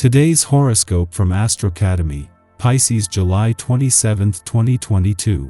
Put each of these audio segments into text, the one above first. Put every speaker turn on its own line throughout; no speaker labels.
Today's horoscope from Astrocademy, Pisces July 27, 2022.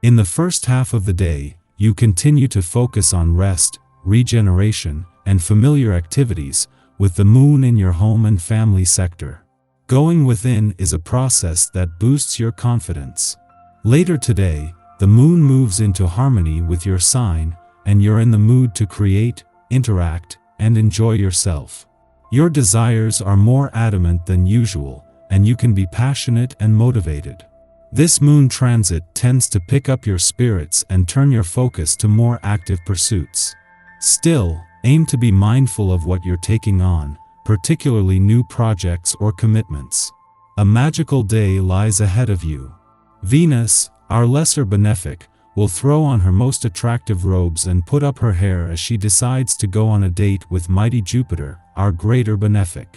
In the first half of the day, you continue to focus on rest, regeneration, and familiar activities, with the moon in your home and family sector. Going within is a process that boosts your confidence. Later today, the moon moves into harmony with your sign, and you're in the mood to create, interact, and enjoy yourself. Your desires are more adamant than usual, and you can be passionate and motivated. This moon transit tends to pick up your spirits and turn your focus to more active pursuits. Still, aim to be mindful of what you're taking on, particularly new projects or commitments. A magical day lies ahead of you. Venus, our lesser benefic, will throw on her most attractive robes and put up her hair as she decides to go on a date with mighty Jupiter, our greater benefic.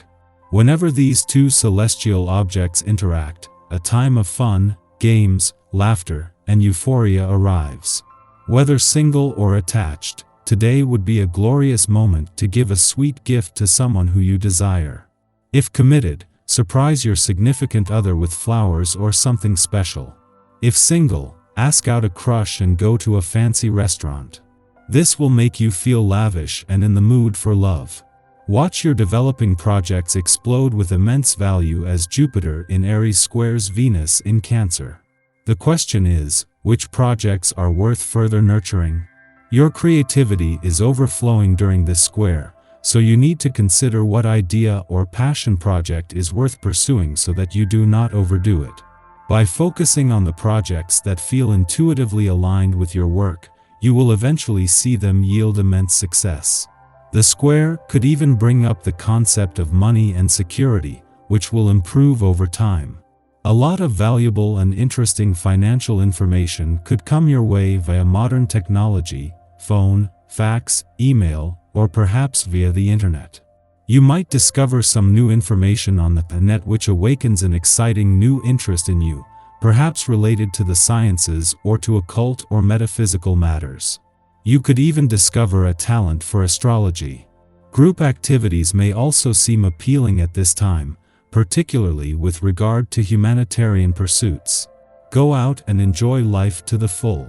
Whenever these two celestial objects interact, a time of fun, games, laughter, and euphoria arrives. Whether single or attached, today would be a glorious moment to give a sweet gift to someone who you desire. If committed, surprise your significant other with flowers or something special. If single, ask out a crush and go to a fancy restaurant. This will make you feel lavish and in the mood for love. Watch your developing projects explode with immense value as Jupiter in Aries squares Venus in Cancer. The question is, which projects are worth further nurturing? Your creativity is overflowing during this square, so you need to consider what idea or passion project is worth pursuing so that you do not overdo it. By focusing on the projects that feel intuitively aligned with your work, you will eventually see them yield immense success. The square could even bring up the concept of money and security, which will improve over time. A lot of valuable and interesting financial information could come your way via modern technology, phone, fax, email, or perhaps via the internet. You might discover some new information on the net which awakens an exciting new interest in you, perhaps related to the sciences or to occult or metaphysical matters. You could even discover a talent for astrology. Group activities may also seem appealing at this time, particularly with regard to humanitarian pursuits. Go out and enjoy life to the full.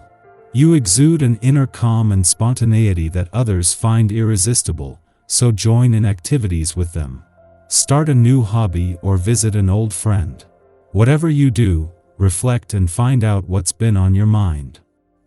You exude an inner calm and spontaneity that others find irresistible, so join in activities with them. Start a new hobby or visit an old friend. Whatever you do, reflect and find out what's been on your mind.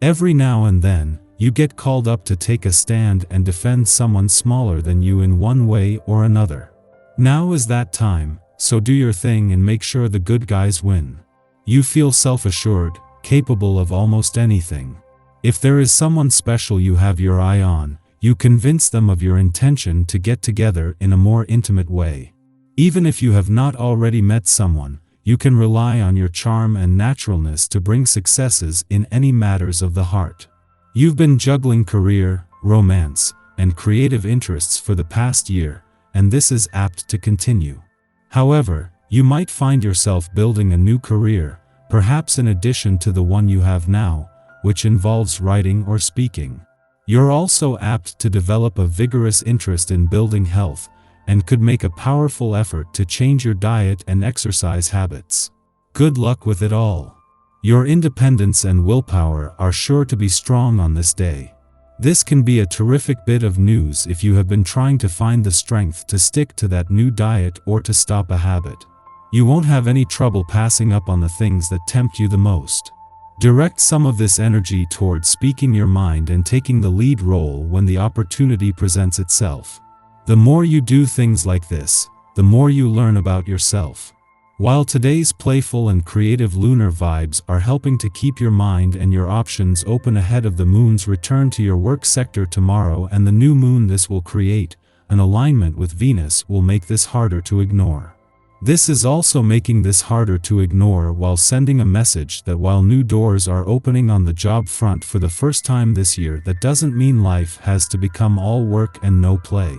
Every now and then, you get called up to take a stand and defend someone smaller than you in one way or another. Now is that time, so do your thing and make sure the good guys win. You feel self-assured, capable of almost anything. If there is someone special you have your eye on, you convince them of your intention to get together in a more intimate way. Even if you have not already met someone, you can rely on your charm and naturalness to bring successes in any matters of the heart. You've been juggling career, romance, and creative interests for the past year, and this is apt to continue. However, you might find yourself building a new career, perhaps in addition to the one you have now, which involves writing or speaking. You're also apt to develop a vigorous interest in building health, and could make a powerful effort to change your diet and exercise habits. Good luck with it all. Your independence and willpower are sure to be strong on this day. This can be a terrific bit of news if you have been trying to find the strength to stick to that new diet or to stop a habit. You won't have any trouble passing up on the things that tempt you the most. Direct some of this energy towards speaking your mind and taking the lead role when the opportunity presents itself. The more you do things like this, the more you learn about yourself. While today's playful and creative lunar vibes are helping to keep your mind and your options open ahead of the moon's return to your work sector tomorrow and the new moon this will create, an alignment with Venus will make this harder to ignore. This is also making this harder to ignore while sending a message that while new doors are opening on the job front for the first time this year, that doesn't mean life has to become all work and no play.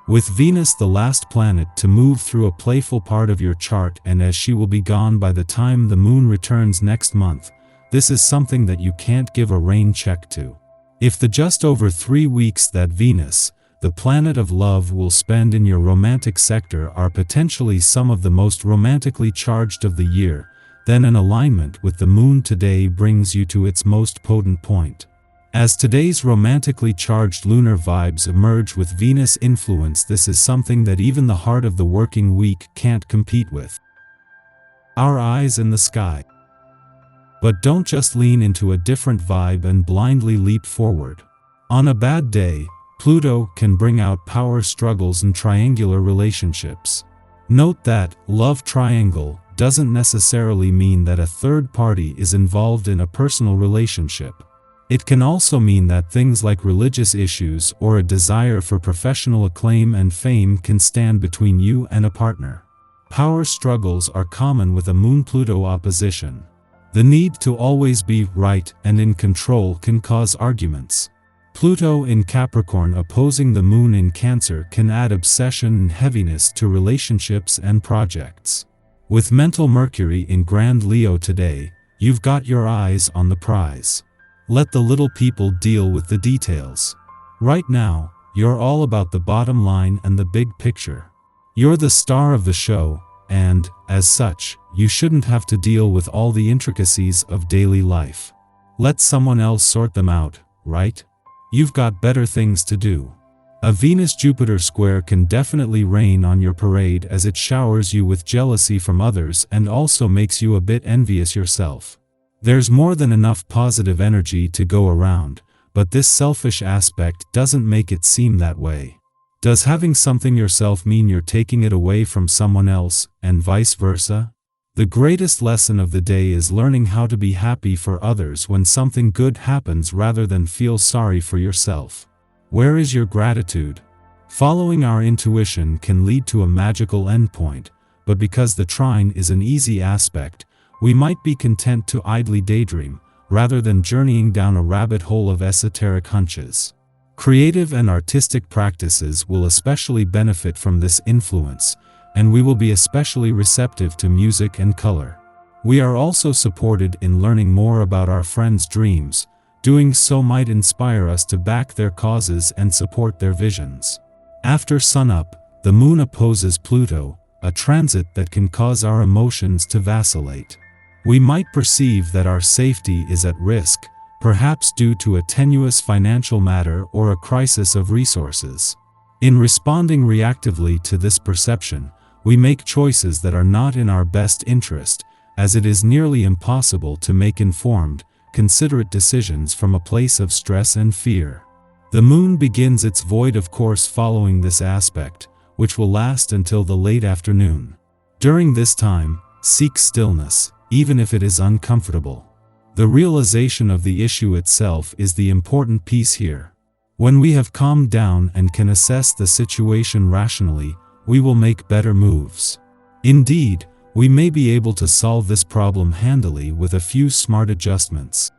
With Venus the last planet to move through a playful part of your chart, and as she will be gone by the time the moon returns next month, this is something that you can't give a rain check to. If the just over 3 weeks that Venus, the planet of love will spend in your romantic sector are potentially some of the most romantically charged of the year, then an alignment with the moon today brings you to its most potent point. As today's romantically charged lunar vibes emerge with Venus influence, this is something that even the heart of the working week can't compete with. Our eyes in the sky. But don't just lean into a different vibe and blindly leap forward. On a bad day, Pluto can bring out power struggles and triangular relationships. Note that love triangle doesn't necessarily mean that a third party is involved in a personal relationship. It can also mean that things like religious issues or a desire for professional acclaim and fame can stand between you and a partner. Power struggles are common with a Moon-Pluto opposition. The need to always be right and in control can cause arguments. Pluto in Capricorn opposing the Moon in Cancer can add obsession and heaviness to relationships and projects. With mental Mercury in Grand Leo today, you've got your eyes on the prize. Let the little people deal with the details. Right now, you're all about the bottom line and the big picture. You're the star of the show, and, as such, you shouldn't have to deal with all the intricacies of daily life. Let someone else sort them out, right? You've got better things to do. A Venus-Jupiter square can definitely rain on your parade as it showers you with jealousy from others and also makes you a bit envious yourself. There's more than enough positive energy to go around, but this selfish aspect doesn't make it seem that way. Does having something yourself mean you're taking it away from someone else, and vice versa? The greatest lesson of the day is learning how to be happy for others when something good happens rather than feel sorry for yourself. Where is your gratitude? Following our intuition can lead to a magical endpoint, but because the trine is an easy aspect, we might be content to idly daydream, rather than journeying down a rabbit hole of esoteric hunches. Creative and artistic practices will especially benefit from this influence, and we will be especially receptive to music and color. We are also supported in learning more about our friends' dreams. Doing so might inspire us to back their causes and support their visions. After sunup, the moon opposes Pluto, a transit that can cause our emotions to vacillate. We might perceive that our safety is at risk, perhaps due to a tenuous financial matter or a crisis of resources. In responding reactively to this perception, we make choices that are not in our best interest, as it is nearly impossible to make informed, considerate decisions from a place of stress and fear. The moon begins its void of course following this aspect, which will last until the late afternoon. During this time, seek stillness, even if it is uncomfortable. The realization of the issue itself is the important piece here. When we have calmed down and can assess the situation rationally, we will make better moves. Indeed, we may be able to solve this problem handily with a few smart adjustments.